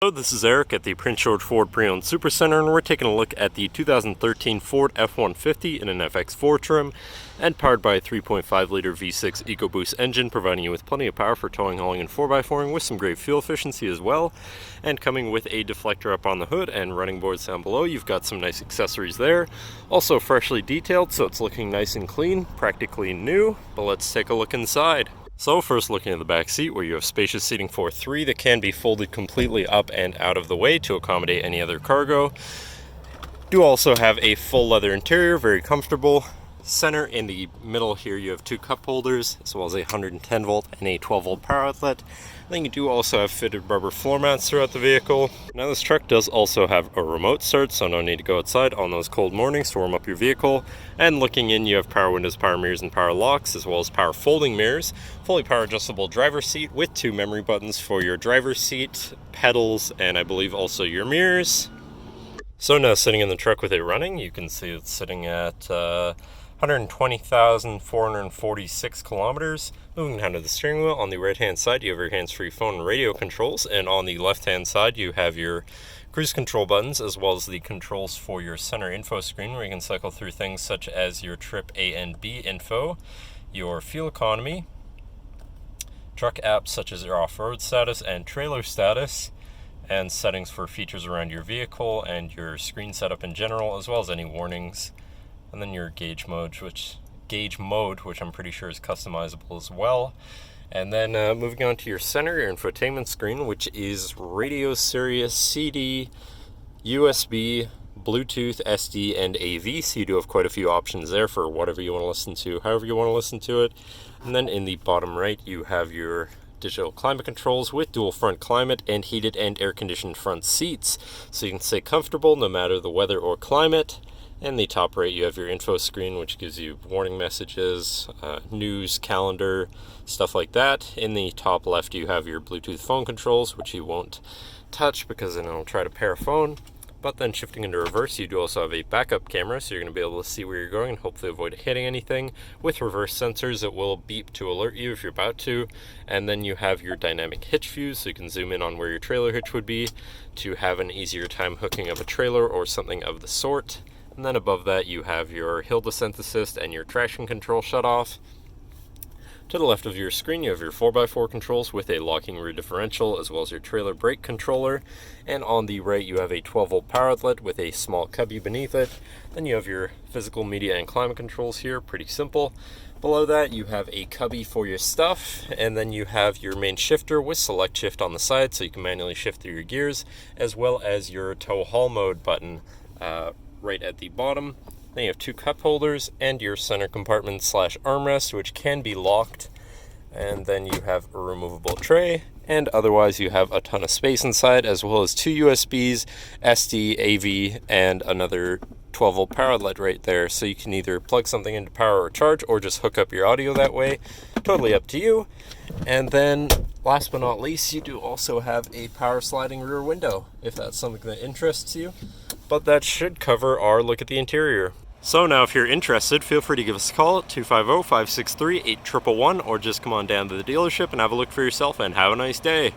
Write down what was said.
Hello, this is Eric at the Prince George Ford Pre-Owned Supercenter, and we're taking a look at the 2013 Ford F-150 in an FX4 trim and powered by a 3.5-liter V6 EcoBoost engine, providing you with plenty of power for towing, hauling, and 4x4ing with some great fuel efficiency as well. And coming with a deflector up on the hood and running boards down below, you've got some nice accessories there. Also freshly detailed, so it's looking nice and clean, practically new. But let's take a look inside. So first, looking at the back seat, where you have spacious seating for three that can be folded completely up and out of the way to accommodate any other cargo. Do also have a full leather interior, very comfortable. Center in the middle here you have two cup holders, as well as a 110 volt and a 12 volt power outlet. Then you do also have fitted rubber floor mats throughout the vehicle. Now this truck does also have a remote start, so no need to go outside on those cold mornings to warm up your vehicle. And looking in, you have power windows, power mirrors, and power locks, as well as power folding mirrors. Fully power adjustable driver's seat with two memory buttons for your driver's seat, pedals, and I believe also your mirrors. So now sitting in the truck with it running, you can see it's sitting at 120,446 kilometers. Moving down to the steering wheel, on the right hand side you have your hands-free phone and radio controls, and on the left hand side you have your cruise control buttons, as well as the controls for your center info screen, where you can cycle through things such as your trip A and B info, your fuel economy, truck apps such as your off-road status and trailer status, and settings for features around your vehicle and your screen setup in general, as well as any warnings. And then your gauge mode, which I'm pretty sure is customizable as well. And then moving on to your center, your infotainment screen, which is radio, Sirius, CD, USB, Bluetooth, SD, and AV. So you do have quite a few options there for whatever you want to listen to, however you want to listen to it. And then in the bottom right, you have your digital climate controls with dual front climate and heated and air-conditioned front seats, so you can stay comfortable no matter the weather or climate. In the top right, you have your info screen, which gives you warning messages, news, calendar, stuff like that. In the top left, you have your Bluetooth phone controls, which you won't touch because then it'll try to pair a phone. But then shifting into reverse, you do also have a backup camera, so you're going to be able to see where you're going and hopefully avoid hitting anything. With reverse sensors, it will beep to alert you if you're about to. And then you have your dynamic hitch fuse, so you can zoom in on where your trailer hitch would be to have an easier time hooking up a trailer or something of the sort. And then above that you have your hill descent assist and your traction control shutoff. To the left of your screen you have your 4x4 controls with a locking rear differential, as well as your trailer brake controller. And on the right you have a 12 volt power outlet with a small cubby beneath it. Then you have your physical, media, and climate controls here, pretty simple. Below that you have a cubby for your stuff, and then you have your main shifter with SelectShift on the side, so you can manually shift through your gears, as well as your tow haul mode button right at the bottom. Then you have two cup holders and your center compartment / armrest, which can be locked. And then you have a removable tray, and otherwise you have a ton of space inside, as well as two USBs, SD, AV, and another 12 volt power outlet right there. So you can either plug something into power or charge, or just hook up your audio that way. Totally up to you. And then last but not least, you do also have a power sliding rear window, if that's something that interests you. But that should cover our look at the interior. So now if you're interested, feel free to give us a call at 250-563-8111, or just come on down to the dealership and have a look for yourself, and have a nice day.